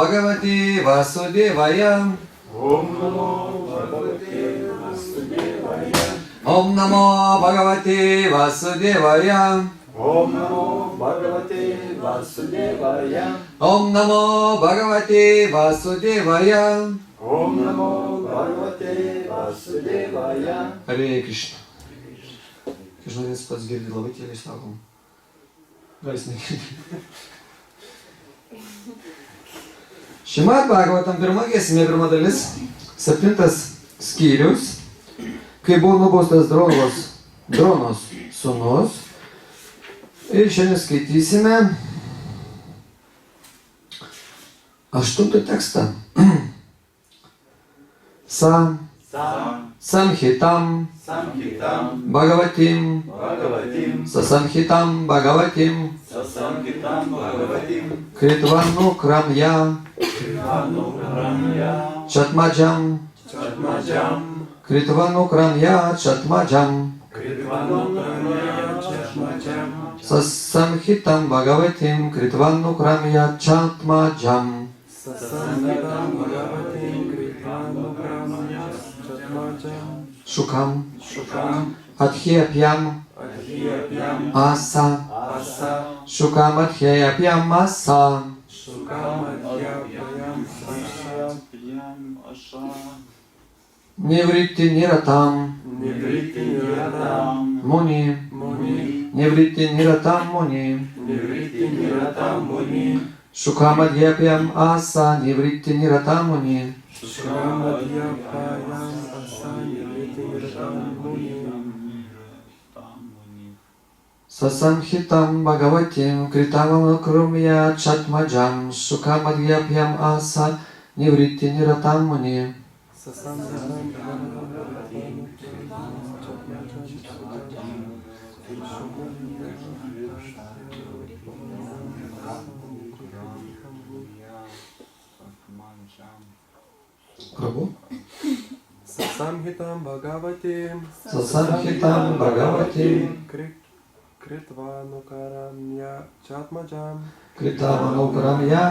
Bhagavate Vasudevaya. Om Namo Bhagavate Vasudevaya. Om Namo Bhagavate Vasudevaya. Om Namo Bhagavate Vasudevaya. Om Namo Bhagavate Vasudevaya. Om Namo Bhagavate Vasudevaya. Hare Krishna. Kažinais pats girdi labai tyliai sakom. Gal jis negirdi. Šrimad Bhagavatam pirma giesmė, pirma dalis, 7 skyrius, kai buvo nubaustas Dronos sūnus. Ir šiandien skaitysime 8 tekstą. Samhitam Bhagavatim Sasamhitam Bhagavatim Kritvanukramya Chatmajam Kritvanukramya Chatmajam Sasamhitam Bhagavatim Kritvanukramya Chatmajam Shukam Adhyapyam Asa Shukam Adhyapyam Asa Nivritti Niratam Muni Nivritti Niratam Muni Shukam Adhyapyam Asa Nivritti Niratam Muni Sasamhitam Bhagavatim Kritvanukramya Chatmajam Shukam Adhyapyam Asa Nivritti Niratam Muni Prabhu Sasamhitam Bhagavatim Kritvanukramya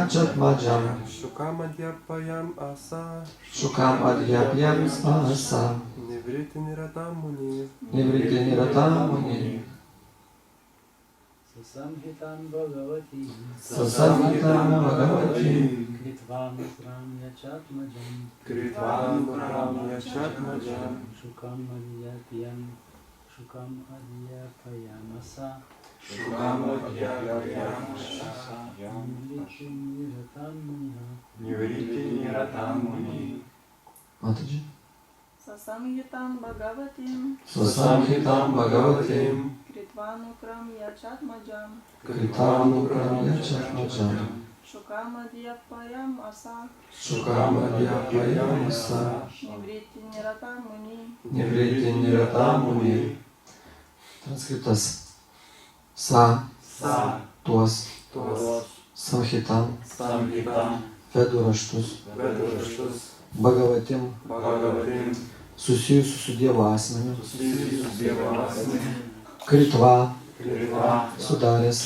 Chatmajam Shukam Adhyapyam Asa Nivritti Niratam Muni Sasamhitam Bhagavatim Kritvanukramya Chatmajam Shukam Adhyapyam Asa Nivritti Niratam Muni. Mataji. Sasamhitam Bhagavatim Kritvanukramya Chatmajam Shukam Adhyapyam Asa Nivritti Niratam Muni. Transkriptas. Tuos Samhitam Vedų raštus Bhagavatim susijusių su Dievo asmeniu Kritva sudaręs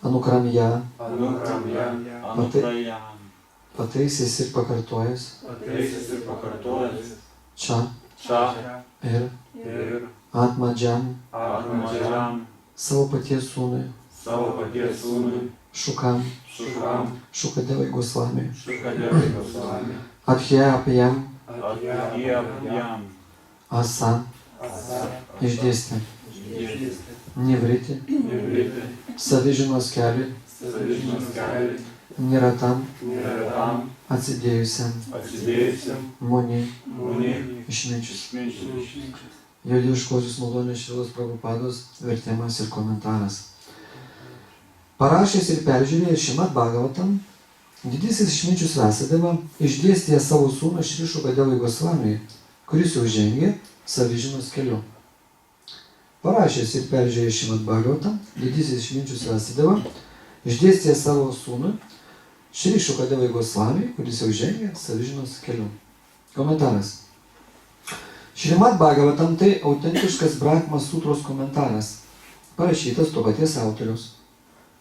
Anukramya pataisęs ir pakartojęs Čia ir Atmadžam savo paties sūnui Šukam Šukadevai Gosvami Adhyapyam Asa išdėstė Nivritti savižinos keliui Niratam atsidėjusiam Muni išminčius. Jo dieviškosios malonės Šrilos Prabhupados vertimas ir komentaras. Parašęs ir peržiūrėjęs Šrimad Bhagavatam, didysis išminčius Vyasadeva išdėstė savo sūnų Šri Šukadevai Gosvamiui, kuris jau žengė savižinos keliu. Parašęs ir peržiūrėjęs Šrimad Bhagavatam, didysis išminčius Vyasadeva išdėstė savo sūnų Šri Šukadevai Gosvamiui, kuris jau žengė savižinos keliu. Komentaras. Šrimad Bhagavatam tai autentiškas Brahma sutros komentaras, parašytas to paties autoriaus.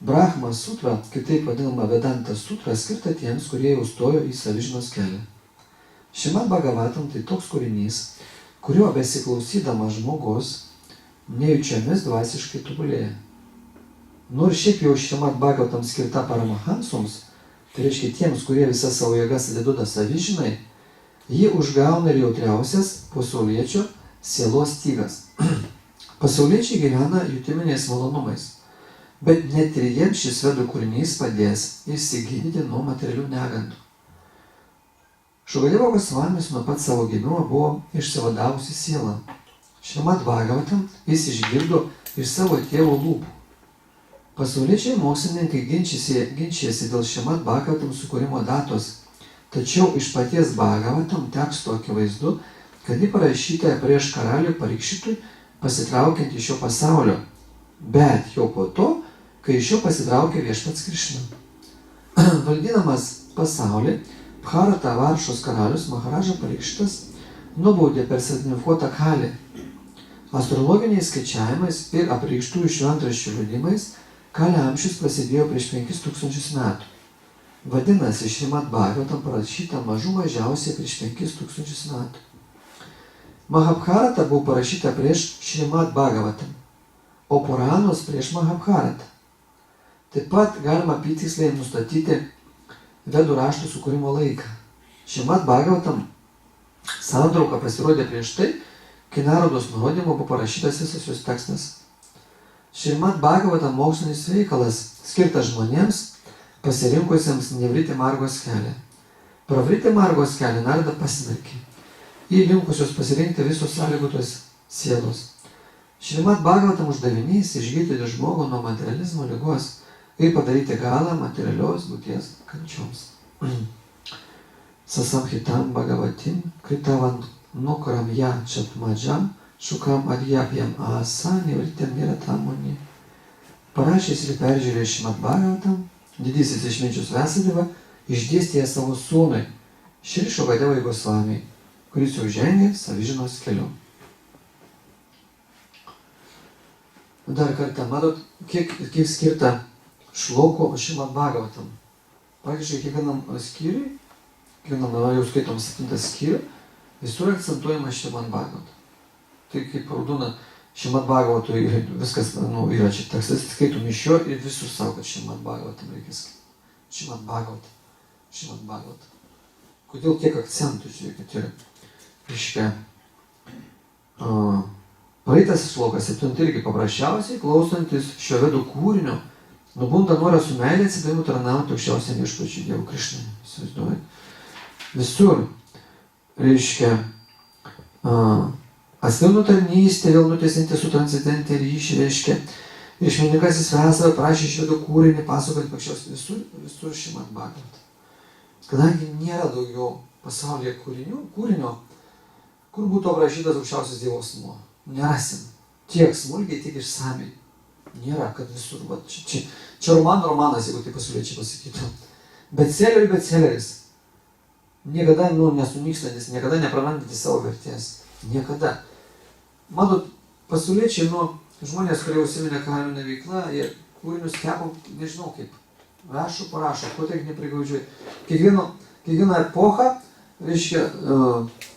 Brahma sutra, kitaip vadinama Vedanta sutra, skirta tiems, kurie jau stojo į savižinos kelią. Šimad Bhagavatam tai toks kūrinys, kurio besiklausydamas žmogus nejučiamis dvasiškai tobulėja. Nors šiaip jau Šimad Bhagavatam skirta Paramahansoms, tai reiškia tiems, kurie visas savo jėgas atiduoda savižinai, ji užgauna ir jautriausias pasauliečio sielos stygas. Pasauliečiai gyvena jutiminiais malonumais, bet net ir jiems šis vedų kūrinys padės išsigydyti nuo materialių negandų. Šukadeva Gosvamis nuo pat savo gimimo buvo išsivadavusi siela. Šrimad Bhagavatam jis išgirdo iš savo tėvo lūpų. Pasauliečiai mokslininkai ginčijasi dėl Šrimad Bhagavatam sukūrimo datos, tačiau iš paties Bhagavatam teksto akivaizdu, kad ji parašyta prieš karalių Parikšitui pasitraukiant iš šio pasaulio, bet jau po to, kai iš jo pasitraukė viešpats Krišna. Valdydamas pasaulį, Bharata Varšos karalius Maharaža Parikšitas nubaudė per sertifikuotą kalį. Astrologiniais skaičiavimais ir apreikštųjų šventraščių liudimais kalio amžius prasidėjo prieš 5000 metų. Vadinasi, Šrimad Bhagavatam parašyta mažų mažiausiai prieš 5000 metų. Mahabharata buvo parašyta prieš Šrimad Bhagavatam, o Puranos prieš Mahabharatą. Taip pat galima apytiksliai nustatyti vedų raštų sukūrimo laiką. Šrimad Bhagavatam santrauka pasirodė prieš tai, kai Narodos nurodymu buvo parašytas visas jos tekstas. Šrimad Bhagavatam mokslinis veikalas skirtas žmonėms pasirinkusiems nevriti margos kelią. Pravriti margos kelią Narada pasmerkė. Jį linkusios pasirinkti visos sąlygotos sielos. Šrimad Bhagavatam uždavinys išgydyti žmogų nuo materializmo ligos ir padaryti galą materialios būties kančioms. Sasamhitam Bhagavatim kritavan nukram ja čatmadžam šukam adjapjam asa nevritam niratamoni. Parašęs ir peržiūrėjęs Šrimad Bhagavatam, didysis išminčius Vyasadeva išdėstė savo sūnui Šri Šukadevai Gosvamiui, kuris jau žengė savižinos keliu. Dar kartą, matot, kiek skirta šloko Šrimad Bhagavatam. Praktiškai kiekvienam skyriui, jau skaitom 7 skyrių, visur akcentuojama Šrimad Bhagavatam. Tai kaip raudona Šrimad Bhagavatui viskas, yra čia tekstas, skaitom iš jo ir visur savo, kad Šrimad Bhagavatam reikia skaityti. Šrimad Bhagavatam. Šrimad Bhagavatam. Kodėl tiek akcentų, žiūrėkit, yra. Reiškia, praeitas slokas 7 irgi paprasčiausiai, klausantis šio vedų kūrinio, nubunda norą su meilė atsidavimu tarnauti aukščiausiam viešpačiui Dievui Krišnai. Įsivaizduojat. Visur, reiškia, atsidavimu tarnystė, vėl nutiesinti su transcendentė ryšį, reiškia, išmintingasis Vyasadeva prašė iš vedų kūrinį, pasakojant aukščiausiam visur Šrimad Bhagavatam. Kadangi nėra daugiau pasaulyje kūrinio, kur būtų aprašytas aukščiausias Dievo asmuo. Nerasim. Tiek smulkiai, tiek išsamiai. Nėra, kad visur. Čia romanas, jeigu tai pasauliečiai pasakytų. Bestselleris. Niekada nesunykstantis, niekada neprarandantis savo vertės. Niekada. Matot, pasauliečiai, žmonės, kurie užsiminė karalinę veiklą, jie kūrinius kepo, nežinau kaip. Parašo, ko tiek neprigaudžiuoja. Kiekvieną epochą, reiškia,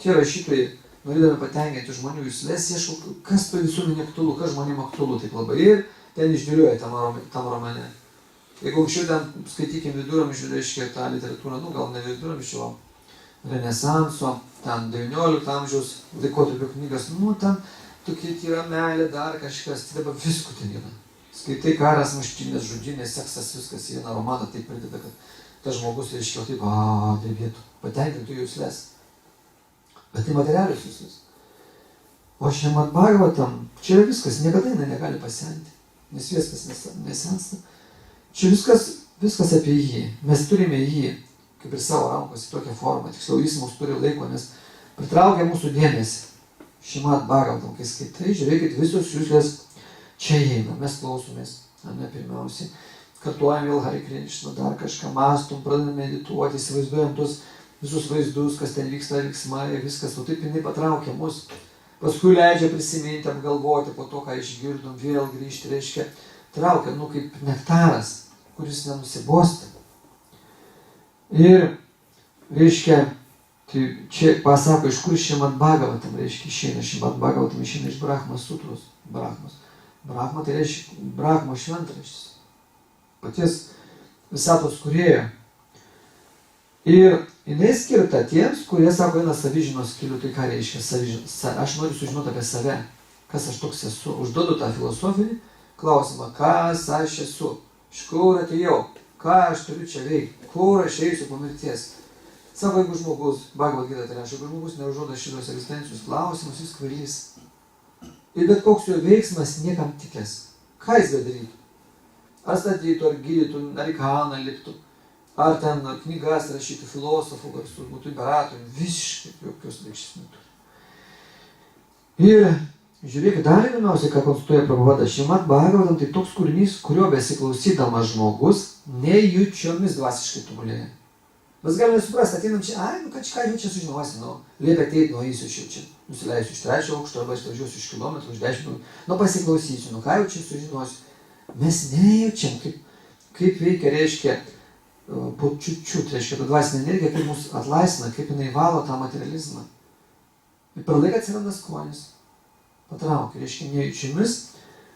tie rašytojai, norėdami patenkinti žmonių jusles, ieško, kas to visuomenė aktualu, kas žmonėm aktualu taip labai. Ir ten išdėlioja tam romane. Jeigu anksčiau ten skaitykim viduramžių, reiškia, tą literatūrą, gal ne viduramžių, Renesanso, ten 19 amžiaus laikotarpio knygas, ten tokia tyra meilė, dar kažkas, tai dabar visko ten yra. Skaitai karas, maštynės, žudynės, seksas, viskas į vieną romaną taip prideda, kad tas žmogus, reiškia, taip, drebėtų, patenkintų jusles. Bet tai materialius visus. O Šrimad Bhagavatam, čia yra viskas, niekada jinai negali pasenti, nes viskas nesensta. Čia viskas apie jį. Mes turime jį, kaip ir savo rankos, į tokią formą. Tiksliau, jis mums turi laiko, nes pritraukia mūsų dėmesį. Šrimad Bhagavatam, kai skaitai, žiūrėkit, visos jūslės čia įeina. Mes klausomės, ne pirmiausiai. Kartuojam vėl Hare Krishna, dar kažką mąstom, pradedam medituoti, įsivaizduojam tos visus vaizdus, kas ten vyksta, veiksmai, viskas, taip jinai patraukia mus. Paskui leidžia prisiminti, apgalvoti po to, ką išgirdom, vėl grįžti, reiškia, traukia, kaip nektaras, kuris nenusibosta. Ir, reiškia, tai čia pasako, iš kur Šrimad Bhagavatam, reiškia, išeina Šrimad Bhagavatam, išeina iš Brahmas sutros, Brahmas. Brahma tai reiškia Brahmo šventraštis, paties visatos kūrėjo. Ir jinai skirta tiems, kurie sako, eina savižinos keliu. Tai ką reiškia savižinos? Aš noriu sužinoti apie save, kas aš toks esu. Užduodu tą filosofinį klausimą, kas aš esu, iš kur atėjau, ką aš turiu čia veikti, kur aš eisiu po mirties. Sako, jeigu žmogus, Bhagavad Gita tai reiškia, jeigu žmogus neužduoda šitos egzistencijos klausimus, jis kvailys. Ir bet koks jo veiksmas niekam tikės. Ką jis bedarytų? Ar statytų, ar gydytų, ar į kalną liptų, ar ten knygas rašytų, filosofų garsus, būtų imperatorių, visiškai jokios reikšmės neturi. Ir žiūrėkit, dar įdomiausiai, ką konstatuoja Prabhupada, Šrimad Bhagavatam tai toks kūrinys, kurio besiklausydamas žmogus nejučiomis dvasiškai tobulėja. Mes galime suprasti, ateinam čia, ką jau čia sužinosi, liepia ateit, eisiu čia, nusileisiu iš 3 aukšto, arba išvažiuosiu iš kilometrų, iš 10, pasiklausysiu, ką jau čia sužinosiu. Mes nejaučiam, kaip veikia, reiškia, po čiut-čiut, reiškia, ta dvasinė energija, kaip mus atlaisina, kaip jinai valo tą materializmą. Ir per laiką atsiranda skonis, patraukia, reiškia, nejučiamis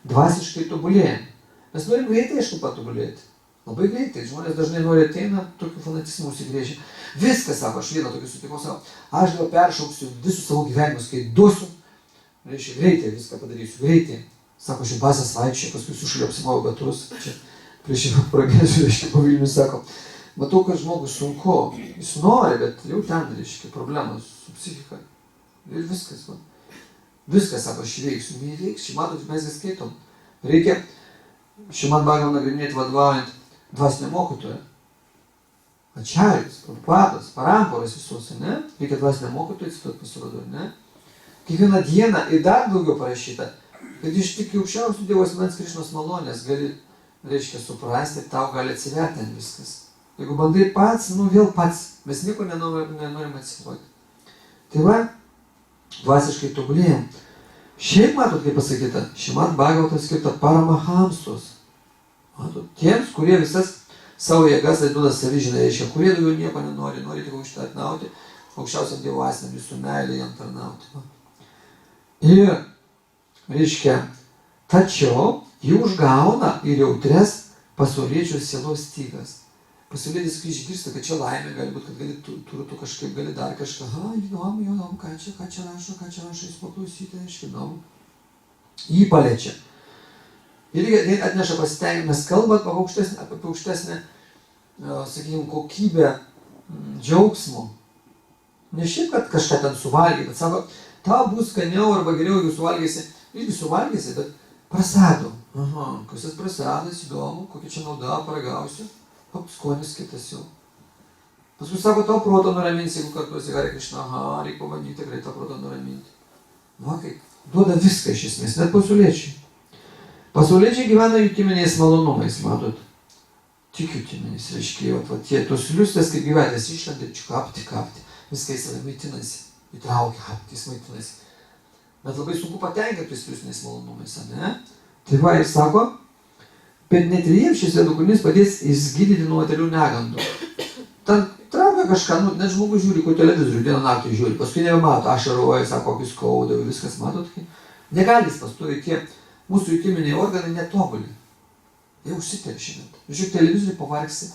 dvasiškai tobulėjam. Mes norim greitai, aišku, patobulėti. Labai greitai, žmonės dažnai nori ateina, tokių fanatizmų užsigrėžia. Viskas, sako, aš vieną tokį sutikau, sako, aš gal peršauksiu visus savo gyvenimus, kai duosiu, reiškia, greitai viską padarysiu, greitai. Sako, aš basas vaikščiai, paskui sušaliu apsimau batus, čia prieš jį pragėsiu, reiškia, po Vilnių, sako, matau, kad žmogus sunku, jis nori, bet jau ten, reiškia, problemas su psichika. Ir viskas, man. Viskas, sako, aš įveiksiu, neįveiksiu, matot, mes vis skaitom. Reikia Šrimad Bhagavatam nagrinėti vadovaujant dvasinę mokytoją. Ačarijus, Prabhupadas, Paramporas visos, ne? Reikia dvasinę mokytoją cituoti pasirodo, ne? Kiekvieną dieną ir dar daugiau parašyta, kad iš tik aukščiausių Dievo asmens Krišnos malonės gali, reiškia, suprasti, tau gali atsiverti viskas. Jeigu bandai pats, vėl pats, mes nieko nenorim atsiduoti. Tai va, dvasiškai tobulėjam. Šiaip matot, kaip pasakyta, Šrimad Bhagavatam skirta paramahamsos. Matot, tiems, kurie visas savo jėgas atiduoda savižinai, reiškia, kurie daugiau nieko nenori, nori tik užtarnauti, aukščiausiam Dievo asmeniui su meilė jam tarnauti. Ir, reiškia, tačiau jį užgauna ir jautres pasauliečių sielos stygas. Pasaulietis, kai išgirsta, kad čia laimė gali būti, kad gali turtų kažkaip, gali dar kažką, įdomu, ką čia rašo, jis paklausyti, aiškiai, įdomu. Jį paliečia. Ir atneša pasitenkinimą, mes kalbam apie aukštesnę, sakykime, kokybę džiaugsmo. Ne šiaip, kad kažką ten suvalgyti, bet sako, tau bus skaniau arba geriau, jeigu suvalgysi, irgi suvalgysi, bet prasado. Kas tas prasadas, įdomu, kokia čia nauda, paragausiu. Skonis kitas jau. Paskui sako, tau proto nuraminsi, jeigu kartuosi Hare Krishna, reikia pabandyti tikrai tą proto nuraminti. Va kaip, duoda viską iš esmės, net pasauliečiai. Pasauliečiai gyvena jutiminiais malonumais, matot. Tik jutiminiais, reiškia, va tie tos liustės, kaip gyvenės išlenda, čia kapti, viską jis save maitinasi, įtraukia, jis maitinasi. Bet labai sunku patenkinti tais liustiniais malonumais, ne? Tai va, jis sako, bet net ir jiems šis kūrinys padės išgydyti nuo materialių negandų. Ten traukia kažką, net žmogus žiūri, ko televizorių dieną naktį žiūri, paskui nebemato, ašaruoja, sako, kokį skauda, viskas, matot, negali jis pastovi, tie mūsų jutiminiai organai netobuli. Jie užsiteršia net. Žiūrėk, televizorių pavargsi,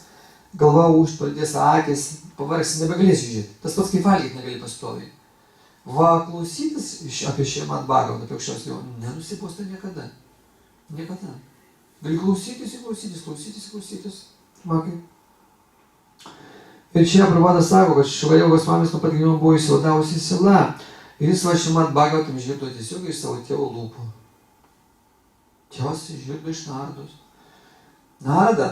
galva užpradės akis, pavargsi, nebegalėsi žiūrėti. Tas pats kaip valgyti negali pastoviai. Va, klausytis apie Šrimad Bhagavatam, apie aukščiausią Dievą, nenusibosta niekada. Niekada. Gali klausytis. Makai. Ir čia Prabhupadas sako, kad Šrivaja Gosvamis nuo pat gimimo buvo išsivadavusi sila. Ir jis va Šrimad Bhagavatam išgirdo tiesiog iš savo tėvo lūpų. Tėvas išgirdo iš Nardos. Narda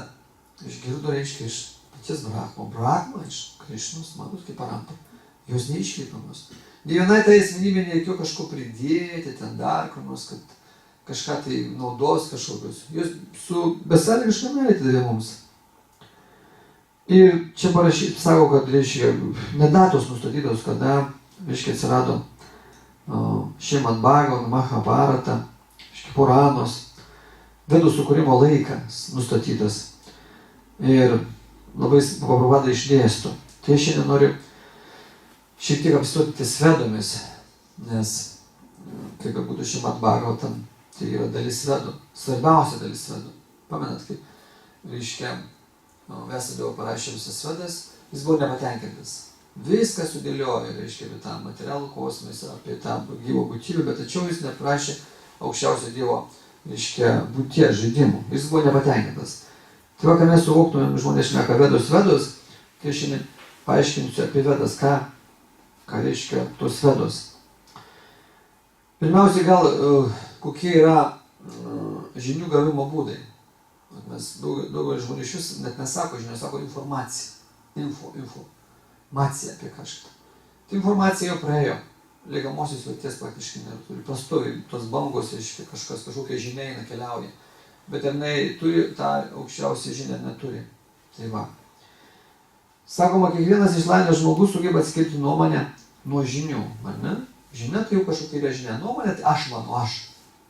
išgirdo, reiškia, iš paties Brahmo. Brahma iš Krišnos, matot, kaip Parampara. Jos neiškreipiamos. Ne vienai tai asmenybė nereikėjo kažko pridėti, ten dar kur nors, kad kažką tai naudos kažkokius. Jos su besąlygiška meilė atidavė mums. Ir čia parašyti, sako, kad, reiškia, nedatos nustatytos, kada, reiškia, atsirado Šrimad Bhagavatam, Mahabharata, reiškia, Puranos. vedų sukūrimo laikas nustatytas. Ir labai Prabhupada išdėsto. Tai aš šiandien noriu šiek tiek apsistoti ties vedomis, nes kaip būtų Šrimad Bhagavatam, tai yra dalis vedų, svarbiausia dalis vedų. Pamenat, kaip, reiškia, Vyasadeva parašė visas vedas, jis buvo nepatenkintas. Viską sudėliojo, reiškia, apie tą materialų kosmosą, apie tą gyvo būtybę, bet tačiau jis neprašė aukščiausio Dievo, reiškia, būties žaidimų. Jis buvo nepatenkintas. Tai va, ką mes suvoktumėm, žmonės šneka vedos, kai aš šiandien paaiškinsiu apie vedas, ką reiškia tos vedos. Pirmiausiai gal, kokie yra žinių gavimo būdai. Mes daugelis žmonių iš vis net nesako žinių, sako informacija. Informacija apie kažką. Tai informacija jau praėjo. Liekamosios vertės praktiškai neturi. Pastovi tos bangos, reiškia, kažkokia žinia eina, keliauja. Bet jinai turi tą aukščiausią žinią, neturi. Tai va. Sakoma, kiekvienas išlavinęs žmogus sugeba atskirti nuomonę nuo žinių, ar ne? Žinia tai jau kažkokia yra žinia. Nuomonė tai aš mano, aš.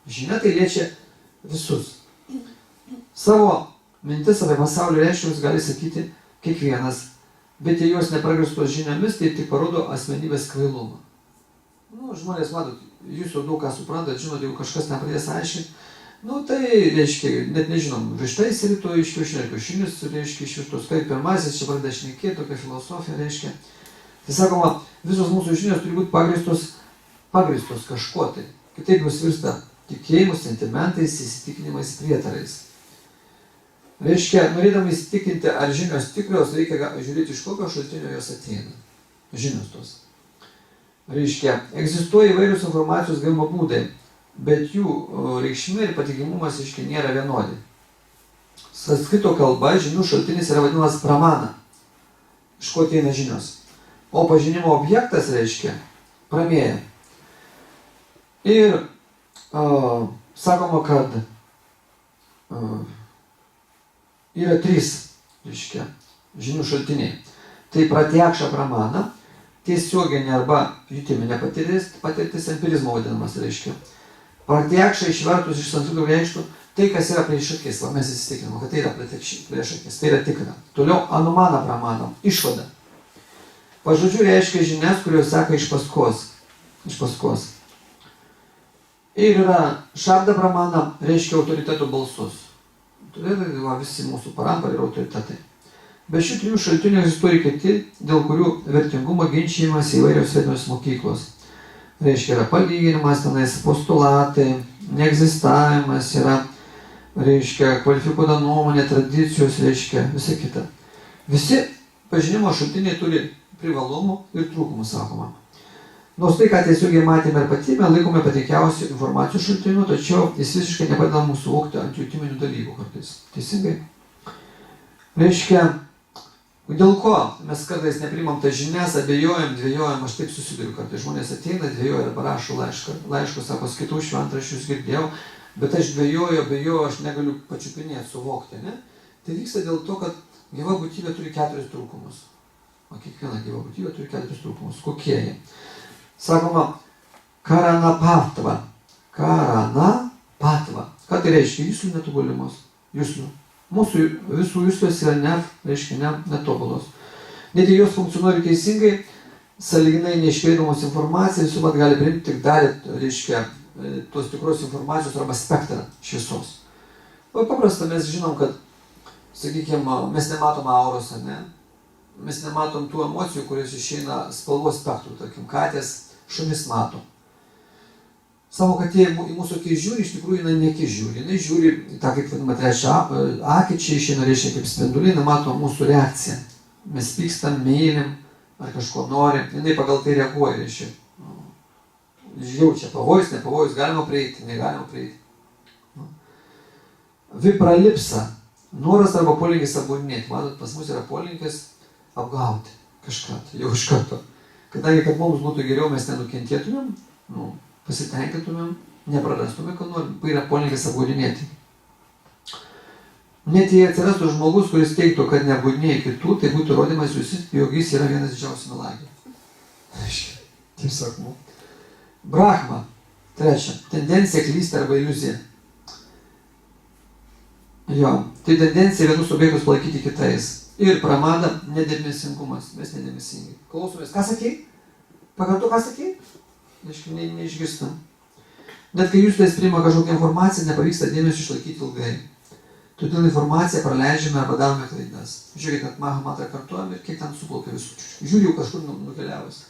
Žinia tai liečia visus. Savo mintis apie pasaulio reiškinius gali sakyti kiekvienas, bet jei jos nepragristos žiniomis, tai tik parodo asmenybės kvailumą. Žmonės, matot, jūs jau daug ką suprantat, žinot, jeigu kažkas nepradės aiškinti, tai reiškia, net nežinom, vištai sirito iš kiaušinio, kiaušinius, reiškia, iš vištos, kaip pirmasis, čia pradeda šnekėti, tokia filosofija, reiškia. Tai sakoma, visos mūsų žinios turi būti pagristos kažkuo tai. Kitaip jos virsta tikėjimu, sentimentais, įsitikinimais, prietarais. Reiškia, norėdami įsitikinti, ar žinios tikrios, reikia žiūrėti, iš kokio šaltinio jos ateina. Žinios tos. Reiškia, egzistuoja įvairius informacijos gavimo būdai, bet jų reikšmė ir patikimumas, reiškia, nėra vienodi. Sanskrito kalba žinių šaltinis yra vadinamas pramana, iš ko ateina žinios. O pažinimo objektas, reiškia, pramėja. Ir sakoma, kad yra 3, reiškia, žinių šaltiniai. Tai pratyakša pramana, tiesioginė arba jutiminė patirtis, empirizmo vadinamas, reiškia. Pratyakša išvertus iš sanskrito reikštų tai, kas yra prieš akis. Va, mes įsitikiname, kad tai yra prieš akis, tai yra tikra. Toliau anumana pramana, išvada. Pažodžiu reiškia žinias, kurios seka iš paskos. Ir yra šabda pramana, reiškia autoriteto balsus. Autoritetai, visi mūsų paramparai yra autoritetai. Be šių 3 šaltinių egzistuoja kiti, dėl kurių vertingumo ginčijimas įvairios vietos mokyklos. Reiškia, yra palyginimas, tenais postulatai, neegzistavimas, yra, reiškia, kvalifikuota nuomonė, tradicijos, reiškia, visa kita. Visi pažinimo šaltiniai turi privalumų ir trūkumų, sakoma. Nors tai, ką tiesiogiai matėme ir patyrėme, laikome patikiausių informacijos šaltinių, tačiau jis visiškai nepadeda mums suvokti antijutiminių dalykų kartais. Teisingai? Reiškia, dėl ko mes kartais neprimam tas žinias, abejojam, dvejojam, aš taip susiduriu kartais. Žmonės ateina, dvejoja ir parašo laišką, sako, skaitau šventraščius, girdėjau, bet aš dvejoju, abejoju, aš negaliu pačiupinėti, suvokti, ne? Tai vyksta dėl to, kad gyva būtybė turi 4 trūkumus. O kiekviena gyva būtybė turi 4 trūkumus. Kokie jie? Sakoma, karanapatva. Karanapatva. Ką tai reiškia? Jūsų netobulimas. Jūsų. Mūsų visų jūslės yra netobulos. Net jei jos funkcionuoja teisingai, sąlyginai neiškreipdamos informaciją, visuomet gali priimti tik dalį, reiškia, tos tikros informacijos arba spektrą šviesos. Paprasta, mes žinom, kad, sakykime, mes nematom auros, ne? Mes nematom tų emocijų, kurios išeina spalvos spektrų, tarkim, katės, šunis mato. Savo katė į mūsų akį žiūri, iš tikrųjų jinai nekį žiūri. Jinai žiūri tą, kaip vadinama, trečią akį, čia išeina, reiškia, kaip spindulį, jinai mato mūsų reakciją. Mes pykstam, mylim, ar kažko norim, jinai pagal tai reaguoja, reiškia. Jaučia pavojus, nepavojus, galima prieiti, negalima prieiti. Vipralipsa, noras arba polinkis apgaudinėti. Matot, pas mus yra polinkis apgauti kažką, jau iš karto. Kadangi, kad mums būtų geriau, mes nenukentėtumėm, pasitenkintumėm, neprarastumėm, kad norim, yra polinkis apgaudinėti. Net jei atsirastų žmogus, kuris teiktų, kad neapgaudinėja kitų, tai būtų rodymas jog jis yra vienas didžiausių melagių. Taip sakoma. Brahma. 3. Tendencija klysti arba iliuzija. Jo, tai tendencija vienus objektus palaikyti kitais. Ir pramada nedėmesingumas. Mes nedėmesingi. Klausomės. Ką sakei? Pakartu, ką sakei? Neišgirstam. Net kai jūs priima kažkokią informaciją, nepavyksta dėmesio išlaikyti ilgai. Todėl informaciją praleidžiame arba darome klaidas. Žiūrėkit, kad Maha Mantrą kartuojame ir kiek ten suplaukia visų. Žiūri jau kažkur nukeliavęs.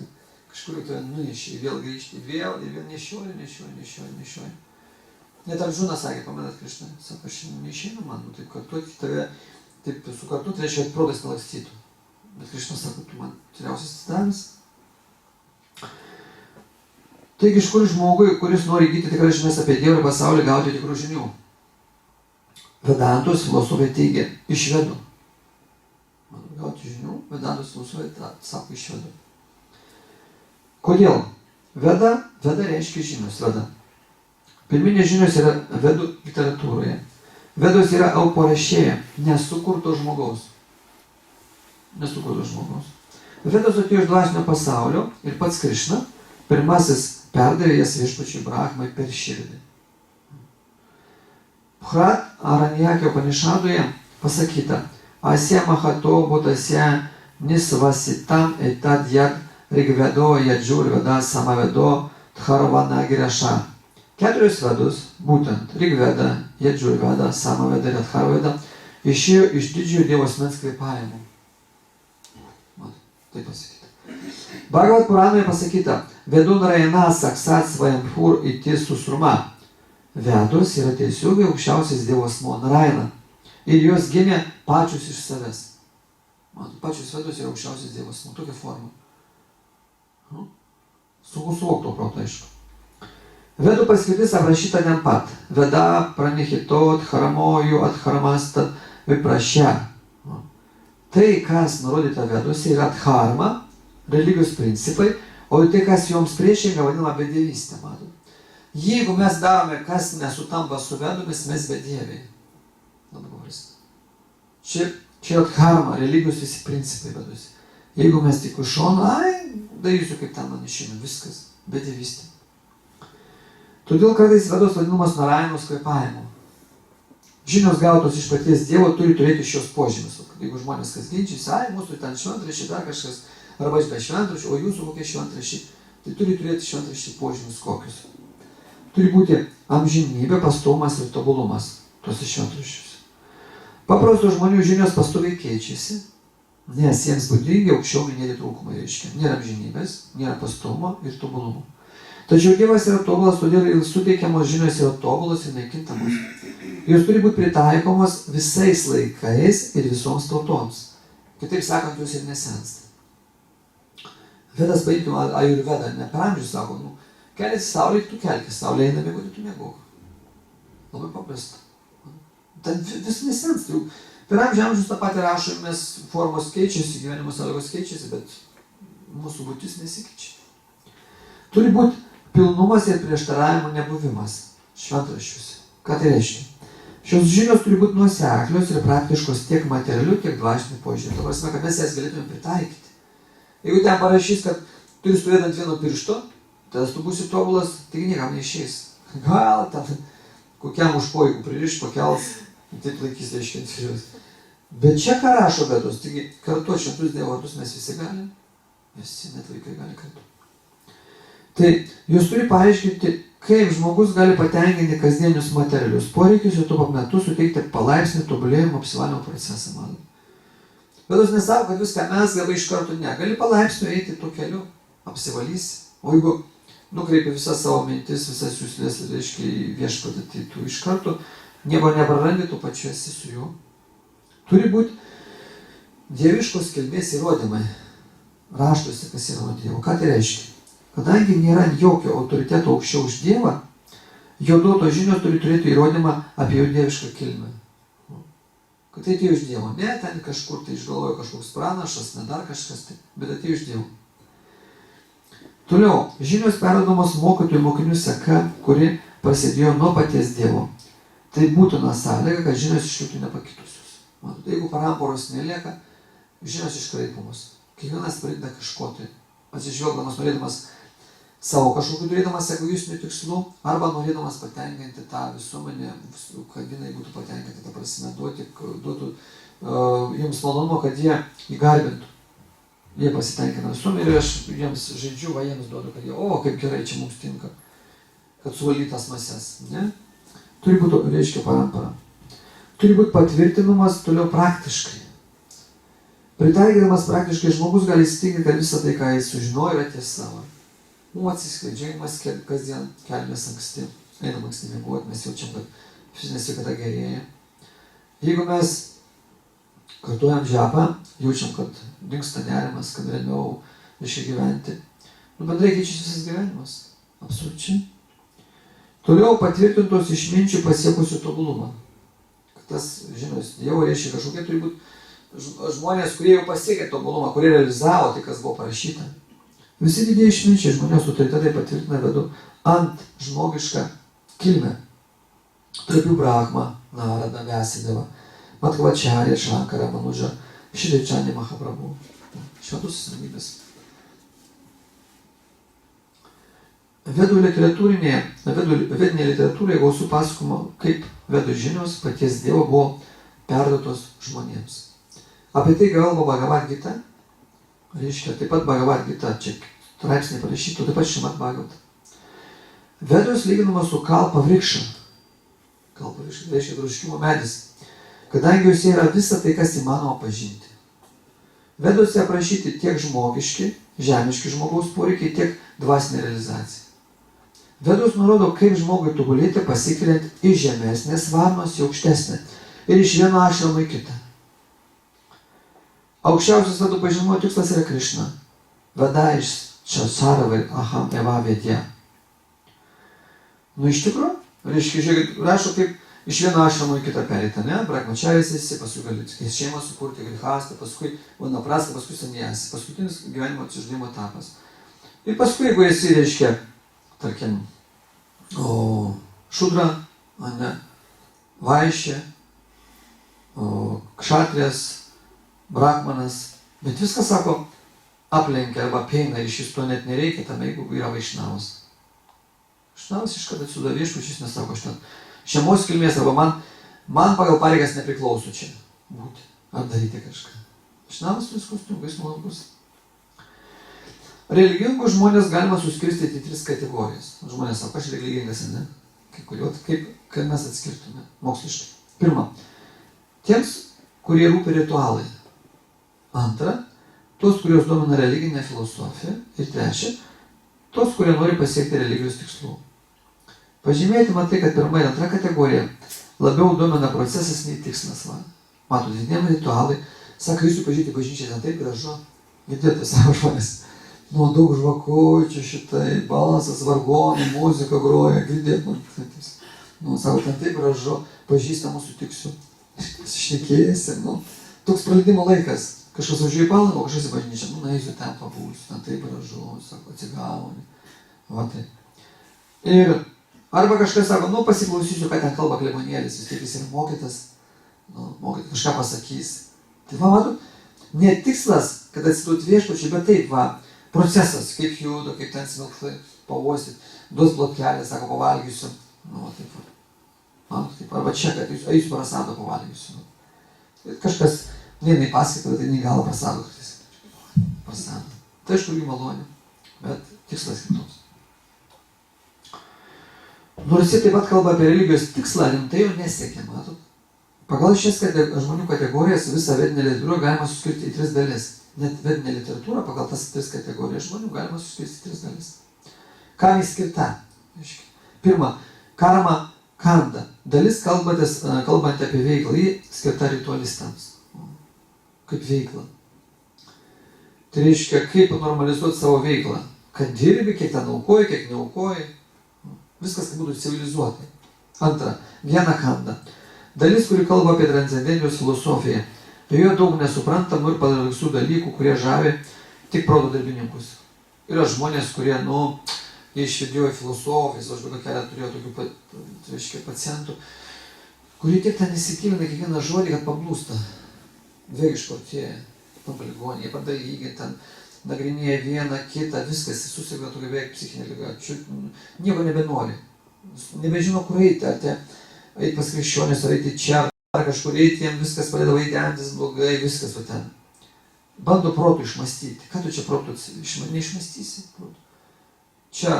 Kažkur jau tave nunešė, vėl grįžti, vėl ir vėl nešioji. Net Arjuna sakė, pamenat Krišną, sako, aš neišeina man, taip kartuoti tave, taip sukartuoti, tai reiškia, kad protas nelakstytų. Bet Krišnas sako, tu man tyriausias davęs. Taigi, iš kur žmogui, kuris nori įgyti tikrai žinias apie Dievą ir pasaulį, gauti tikrų žinių? Vedantos filosofai teigia, iš vedų. Gauti žinių, Vedantos filosofai sako, iš vedų. Kodėl? Veda reiškia žinios, veda. Pirminės žinios yra vedų literatūroje. Vedos yra auporašėje, nesukurto žmogaus. Vedos atėjo iš dvasinio pasaulio ir pats Krišna, pirmasis perdavė jas viešpačiui Brahmai per širdį. Bhrat Aranjakio Upanišadoje pasakyta, Asya mahato bodasya nisvasitam etad yad rigvedo yadžur veda samavedo dharvana girasha. 4 vedus, būtent Rigveda, Yajurveda, Samaveda ir Atharveda, išėjo iš didžiojo Dievo asmens kvėpavimo. Taip pasakyta. Bhagavad Puranoje pasakyta, Vedun Rajana Saksat Svayambhur iti susruma. Vedos yra tiesiogiai aukščiausias Dievo asmuo Narayana. Ir jos gimė pačius iš savęs. Pačius Vedos yra aukščiausias Dievo asmuo. Tokia forma. Sunku suvokti to proto, aišku. Vedų paskirtis aprašyta ten pat. Veda pranihitot, haramojų, atharmastat, viprašia. Tai, kas nurodyta veduose, yra dharma, religijos principai, o tai, kas joms priešinga, vadinama bedėvystė. Jeigu mes darome, kas nesutampa su vedomis, mes bedėviai. Labai paprasta. Čia yra dharma, religijos visi principai veduose. Jeigu mes tik už šoną, darysiu kaip ten man išeina, viskas, bedėvystė. Todėl kartais vedos vadinamas Narajanos kvėpavimu. Žinios gautos iš paties Dievo turi turėti šios požymis. Jeigu žmonės kas ginčiasi, mūsų ten šventraščiai, dar kažkas, arba be šventraščių, o jūsų kokie šventraščiai, tai turi turėti šventraščiai požymis kokius. Turi būti amžinybė, pastovumas ir tobulumas tuose šventraščiuose. Paprastų žmonių žinios pastoviai keičiasi, nes jiems būdingi aukščiau minėti trūkumai reiškia. Nėra amžinybės, nėra pastovumo ir tobulumo. Tačiau Dievas yra tobulas, todėl ir suteikiamos žinios yra tobulos ir naikintamos. Jos turi būti pritaikomos visais laikais ir visoms tautoms. Kitaip sakant, jos ir nesensta. Vedas paimkim Ajurvedą, ne per amžius sako, keliasi saulė, tu kelkis, saulė eina mėgoti, tu mėgok. Labai paprasta. Ten vis nesensta. Per amžius tą patį rašomės, formos keičiasi, gyvenimo sąlygos keičiasi, bet mūsų būtis nesikeičia. Turi būti pilnumas ir prieštaravimo nebuvimas šventraščiuose. Ką tai reiškia? Šios žinios turi būti nuoseklios ir praktiškos tiek materialiu, tiek dvasiniu požiūriu. Ta prasme, kad mes jas galėtume pritaikyti. Jeigu ten parašys, kad turi stovėti ant vieno piršto, tada tu būsi tobulas, tai niekam neišeis. Gal ten kokiam užpojų pririš, pakels, taip laikys reiškiantis. Bet čia ką rašo vedos, taigi kartu šventus Dievo vardus mes visi galim, visi net vaikai gali kartu. Tai jūs turi paaiškinti, kaip žmogus gali patenkinti kasdienius materialius poreikius ir tuo pat metu suteikti palaipsnį tobulėjimo apsivalymo procesą. Vedos nesako, kad viską mes gavai iš karto, ne. Gali palaipsniui eiti tuo keliu, apsivalysi. O jeigu nukreipi visas savo mintis, visas jūslės, reiškia į viešpatį, tai tu iš karto nieko neprarandi, tu pačiu esi su juo. Turi būti dieviškos kilmės įrodymai. Raštuose, kas yra nuo Dievo. Ką tai reiškia? Kadangi nėra jokio autoriteto aukščiau už Dievą, jo duotos žinios turi turėti įrodymą apie jo dievišką kilmę. Kad tai atėjo iš Dievo. Ne, ten kažkur tai išgalvojo kažkoks pranašas, ne dar kažkas tai, bet atėjo iš Dievo. Toliau, žinios perduodamos mokytojų mokinių seka, kuri prasidėjo nuo paties Dievo. Tai būtina sąlyga, kad žinios išliktų nepakitusios. Matote, jeigu paramporos nelieka, žinios iškraipomos. Kiekvienas pradeda kažko tai. Atsižvelgdamas, norėdamas savo kažkokiu turėdamas egoistinių tikslų, arba norėdamas patenkinti tą visuomenę, kad jinai būtų patenkinta, ta prasme, duotų jums malonumo, kad jie įgarbintų. Jie pasitenkina visuomenė ir aš jiems žaidžiu, va jiems duodu, kad jie, o, kaip gerai čia mums tinka, kad suvalytas mases. Ne? Turi būti, reiškia, parampara. Turi būti patvirtinamas toliau praktiškai. Pritaikydamas praktiškai žmogus gali įsitikinti, kad visą tai, ką jis sužinojo, yra tiesa. Atsiskleidžiamas kasdien, keliamės anksti, einam anksti miegoti, mes jaučiam, kad fizinė sveikata gerėja. Jeigu mes kartuojam džepą, jaučiam, kad dingsta nerimas, kad ramiau reiškia gyventi, bendrai keičiasi visas gyvenimas. Absoliučiai. Toliau patvirtintos išminčių pasiekusių tobulumą. Tas, žinios, Dievo reiškia kažkokie turi būti žmonės, kurie jau pasiekė tobulumą, kurie realizavo tai, kas buvo parašyta. Visi didieji išminčiai žmonės autoritetai patvirtina vedu ant žmogišką kilmę. Tarp jų Brahma, Narada, Vyasadeva, Madhvacharya, Shankara, Manuja, Šri Chaitanya Mahaprabhu. Šventus asmenybės. Vedinėje literatūroje gausų pasakojimų, kaip vedų žinios paties Dievo buvo perduotos žmonėms. Apie tai kalba Bhagavad Gita, reiškia taip pat Bhagavad Gita, čia straipsniai parašytų, taip pat Šrimad Bhagavata. Vedos lyginama su kalpa vrikša. Kalpa vrikša, tai reiškia troškimo medis, kadangi juose yra visa tai, kas įmanoma pažinti. Vedose aprašyti tiek žmogiški, žemiški žmogaus poreikiai, tiek dvasinė realizacija. Vedos nurodo, kaip žmogui tobulėti pasikeliant iš žemesnės varnos į aukštesnę ir iš vieno ašramo į kitą. Aukščiausias vedų pažinimo tikslas yra Krišna. Veda iš Časaravai Aham Eva Vedya. Iš tikrųjų, reiškia, žiūrėkit, rašo kaip iš vieno ašramo į kitą perėti, ne? Brahmačaris esi, paskui gali šeimą sukurti, grihastą, paskui vanaprastą, paskui sannyasi, paskutinis gyvenimo atsižadėjimo etapas. Ir paskui, jeigu esi, reiškia, tarkim, šudra, ne, vaišė, kšatrės, brahmanas, bet viskas, sako, aplenkia arba peina ir iš vis to net nereikia, tam jeigu yra vaišnavas. Vaišnavas iš kada atsiduoda viešpačiui, jis nesako, aš ten šeimos kilmės arba man pagal pareigas nepriklauso čia būti ar daryti kažką. Vaišnavas viskas tungus malonus. Religingus žmonės galima suskirstyti į 3 kategorijas. Žmonės sako, aš religingas, ne? Kaip mes atskirtume moksliškai. Pirma, tiems, kurie rūpi ritualai. Antra, tos, kurios domina religinę filosofiją. Ir trečia, tos, kurie nori pasiekti religijos tikslų. Pažymėti matai, kad pirma ir antra kategorija labiau domina procesas nei tikslas. Matot, didiem ritualai, sako, jūsų pažiūrėti bažnyčią, ten taip gražu. Girdėjote savo žmonės. Nu, daug žvakučių šitai, balsas, vargonų, muzika groja, girdėt, nu, sako, ten taip gražu, pažįstamų sutiksiu, šnekėsim, nu, toks praleidimo laikas, kažkas važiuoja į Palangą, kažkas į bažnyčią, nu, naisiu ten pabūsiu, ten taip gražu, sako, atsigauni, va tai. Ir arba kažkas sako, nu, pasiklausysiu, ką ten kalba klebonėlis, vis tiek jis yra mokytas, nu, kažką pasakys. Tai va, matot, ne tikslas, kad atsidūt viešpačiui, bet taip, va, procesas, kaip juda, kaip ten smilktai pavosit, duos plotkelę, sako, pavalgysiu. Nu, taip, manot, taip, arba čia, kad eisiu prasado pavalgysiu. Kažkas, neina į paskaitą, tai nei galą prasado kartais. Prasado. Tai aišku, irgi malonė, bet tikslas kitoks. Nors jie taip pat kalba apie religijos tikslą, rimtai jo nesiekia, matot. Pagal šias žmonių kategorijas visą vedinę literatūrą galima suskirti į 3 dalis. Net vedinę literatūrą pagal tas 3 kategorijas žmonių galima suskirti į 3 dalis. Kam jis skirta? Pirma, karma kanda. Dalis kalbant apie veiklą, ji skirta ritualistams. Kaip veikla. Tai reiškia, kaip normalizuoti savo veiklą. Kad dirbi, kiek ten aukoji, kiek neaukoji. Viskas, kad būtų civilizuotai. Antra, viena kanda. Dalis, kuri kalba apie transcendencijos filosofiją. Joje daug nesuprantamų ir paradoksų dalykų, kurie žavi tik proto darbininkus. Yra žmonės, kurie, jie išvedžiojo filosofijas, aš būtų kelią turėjau tokių pacientų, kurie tiek ten įsikilina kiekvieną žodį, kad pablūsta. Vėl iškortėja, tam paligonė, jie pradeda įgyti ten nagrinėja vieną, kitą, viskas, jis susirga tokia beveik psichinė liga, nieko nebenori, nebežino, kur eiti, ar eiti pas krikščionis, ar eiti čia, ar kažkur eiti, jam viskas padeda vaidentis blogai, viskas va ten. Bando protų išmastyti. Ką tu čia protų neišmastysi? Čia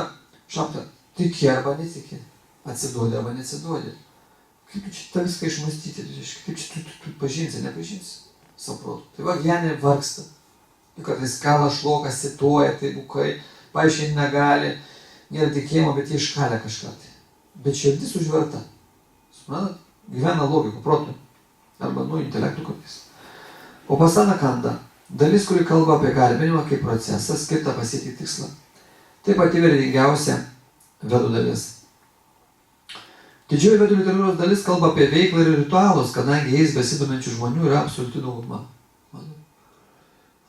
šapta, tiki arba netiki, atsiduodi arba neatsiduodi. Kaip tu čia tą viską išmastyti, kaip čia tu pažinsi, nepažinsi savo protų. Tai va, gyvenime vargsta. Kartais kala šloka, situoja, tai bukai, paaiškinti negali, nėra tikėjimo, bet jie iškalia kažką. Bet širdis užverta. Suprantat? Gyvena logikų, protų. Arba, intelektų kartais. O pasana kanda. Dalis, kuri kalba apie garbinimą kaip procesą, skirta pasiekti tikslą. Tai pati vertingiausia vedų dalis. Didžioji vedų literatūros dalis kalba apie veiklą ir ritualus, kadangi jais besidominčių žmonių yra absoliuti dauguma.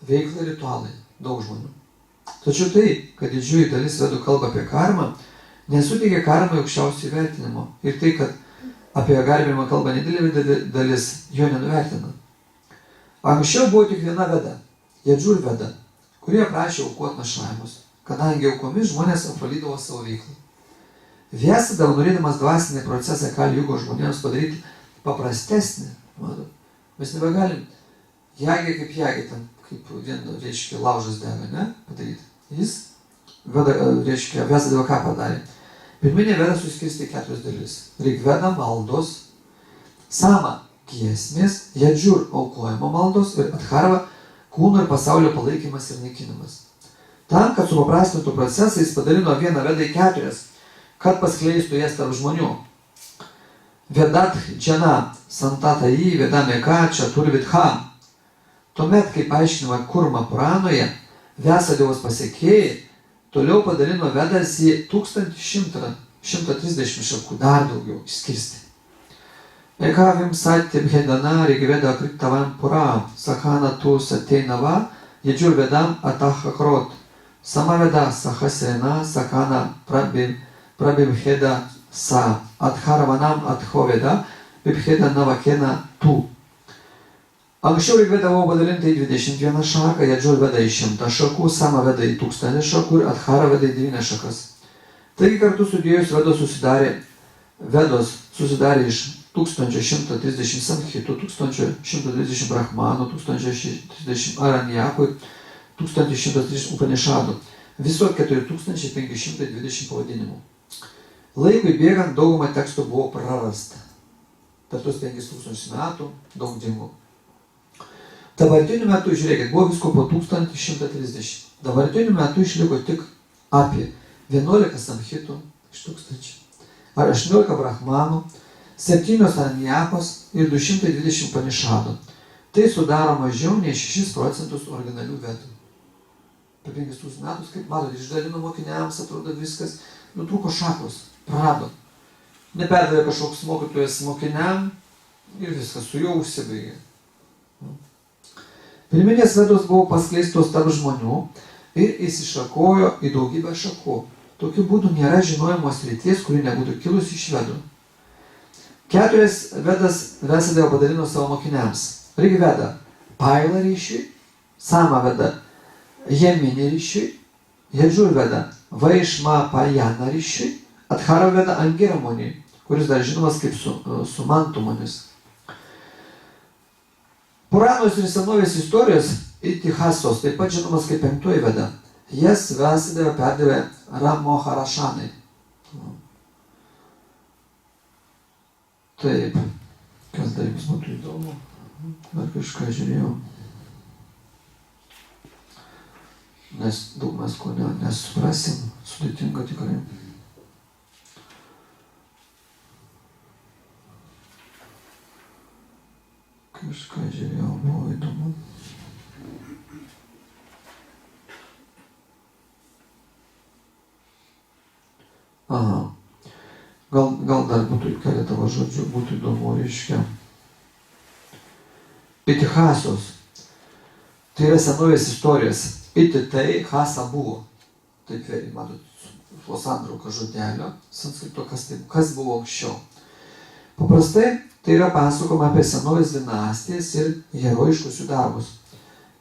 Veikla ir ritualai. Daug žmonių. Tačiau tai, kad didžioji dalis vedų kalba apie karmą, nesuteikia karmai aukščiausio įvertinimo. Ir tai, kad apie garbinimą kalba nedidelė dalis, jo nenuvertina. Anksčiau buvo tik viena veda, Jadžur veda, kurie prašė aukoti našavimus, kadangi aukomis žmonės apvalydavo savo veiklą. Vėsadavo, norėdamas dvasinį procesą Kali Jugo žmonėms padaryti paprastesnį. Mes nebegalim jagė kaip jagė, tam kaip vien, reiškia, laužas dega, ne, padaryti. Jis, veda, reiškia, Vėsadavo ką padarė. Pirminė veda suskirstė 4 dalis. Rigveda maldos, Sama giesmės, Jadžur aukojimo maldos ir Adharva kūno ir pasaulio palaikymas ir naikinimas. Tam, kad supaprastintų procesą, jis padalino vieną vedą į 4, kad paskleistų jas tarp žmonių. Vedat džana, santata jį, vedameka, čaturvidha. Tuomet, kaip aiškinama Kurma Puranoje, Vėsadavos pasekėjai toliau padalino vedas į 1130 šakų, dar daugiau išskirsti. Ekavim satyam hedana rigveda kriptavam pura, sakana tu sateinava, Jadžur vedam atachakrot. Sama veda sahasrena, sakana prabimheda sa, adharavanam adhoveda, bibheda navakena tu. Anksčiau rigveda buvo padalinta į 21 šaką, Jadžur veda į 100 šakų, Sama veda į 1000 šakų ir Adhara veda į 9 šakas. Taigi kartu sudėjus Vedos susidarė iš 1130 samhitų, 1130 brahmanų, 1030 aranjakų ir 1130 upanišadų. Viso 4520 pavadinimų. Laikui bėgant dauguma tekstų buvo prarasta. Per tuos 5000 metų daug dingo. Dabartiniu metu, žiūrėkit, buvo visko po 1130. Dabartiniu metu išliko tik apie 11 samhitų iš 1000, ar 18 brahmanų, 7 aranjakos ir 220 panišadų. Tai sudaro mažiau nei 6% originalių vedų. Per 5000 metus, kaip matote, išdalino mokiniams, atrodo viskas, nutrūko šakos, prarado. Neperdavė kažkoks mokytojas mokiniam ir viskas su juo užsibaigė. Pirminės vedos buvo paskleistos tarp žmonių ir įsišakojo į daugybę šakų. Tokiu būdu nėra žinojimo srities, kuri nebūtų kilusi iš vedų. 4 vedas Vėsadeva padalino savo mokiniams. Rigveda Paila ryšiui, Sama veda Jeminį ryšiui, Jadžur veda Vaišmapajana ryšiui, Adhara veda Angiramonį, kuris dar žinomas kaip Sumantumonis. Puranos ir senovės istorijos Itihasos, taip pat žinomas kaip 5 veda. Jas Vėsadeva perdavė Ramoharašanai. Taip, kas dar jums būtų įdomu? Dar kažką žiūrėjau. Nes daug mes ko nesuprasim, sudėtinga tikrai. Kažką žiūrėjau, buvo įdomu. Aha. Gal dar būtų keletą žodžių, būtų įdomu, reiškia. Itihasios. Tai yra senovės istorijos. Iti tai, hasa buvo. Taip, matot, po santrauką žodelio, sanskrito, kas buvo anksčiau. Paprastai tai yra pasakoma apie senovės dinastijas ir herojiškus jų darbus.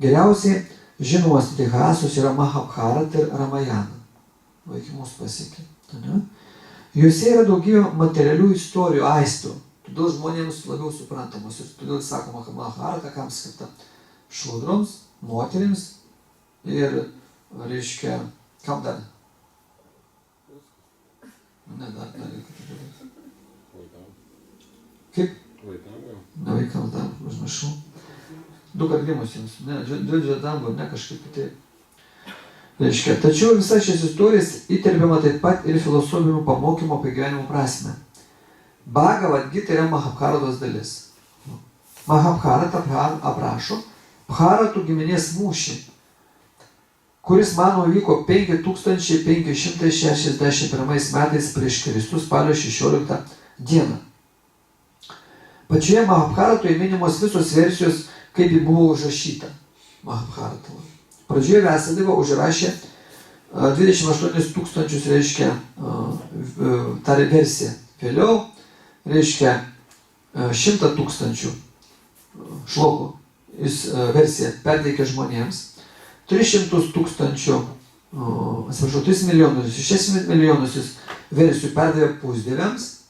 Geriausiai žinomos Itihasas yra Mahabharata ir Ramayana. Vaikai mūsų pasiekė. Juose yra daugybė materialių istorijų aistrų. Todėl žmonėms labiau suprantamos. Ir todėl sakoma, kad Mahabharata kam skirta šaudroms, moterims ir, reiškia, kam dar? Ne, dar reikia. Kaip? Ne vaikams dar, užmiršau. 2 gimusiems. Ne, didžiojo dambo, ne kažkaip kitaip. Reiškia, tačiau visas šias istorijas įterpiama taip pat ir filosofinių pamokymo apie gyvenimo prasme. Bhagavad Gita yra Mahabharatos dalis. Mahabharata aprašo Bharatų giminės mūšį, kuris, manoma, vyko 5561 metais prieš Kristų spalio 16 dieną. Pačioje Mahabharatoje minimos visos versijos, kaip ji buvo užrašyta. Mahabharata. Pradžioje Vyasadeva užrašė 28 000, reiškia, tą versiją. Vėliau, reiškia, 100 000 šlokų jis versiją perteikė žmonėms. 300 000, 3 milijonus, 6 milijonus jis versijų perdavė pusdieviams.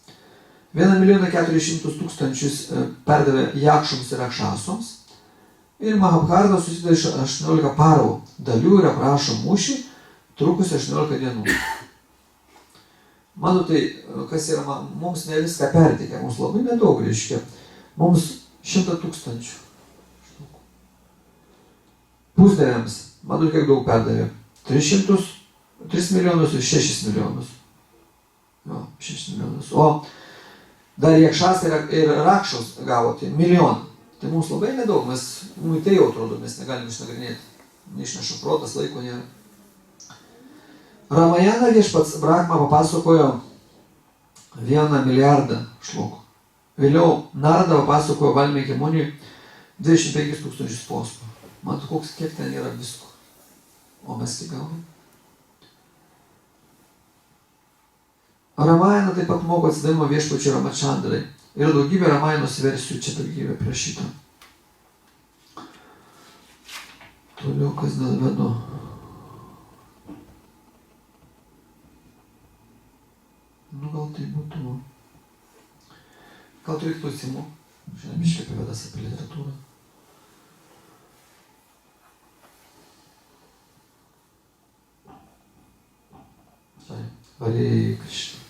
1 400 000 perdavė jakšoms ir rakšasoms. Ir Mahabharata susideda iš 18 parų dalių ir aprašo mūšį, trukus 18 dienų. Manote, kas yra, mums ne viską perteikia, mums labai nedaug, reiškia. Mums 100 000. Pusdieviams, manote, kiek daug perdavė? 3 milijonus ir 6 milijonus. Jo, 6 milijonus. O dar jakšas ir rakšos gavo, tai milijoną. Tai mums labai nedaug, mes, tai jau atrodo, mes negalim išnagrinėti. Neišneša protas, laiko nėra. Ramayana viešpats Brahma papasakojo 1 milijardą šlokų. Vėliau Narada papasakojo Valmiki Muniui 25 000 posmų. Matot, kiek ten yra visko. O mes tik gavom. Ramayana taip pat moko atsidavimo viešpačiui Ramachandrai. Yra daugybė Ramajanos versijų, čia daugybė prašyta. Toliau kas dėl Vedų. Gal tai būtų. Gal turit klausimų? Šiandien biškai apie Vedas, apie literatūrą. Hare Krishna.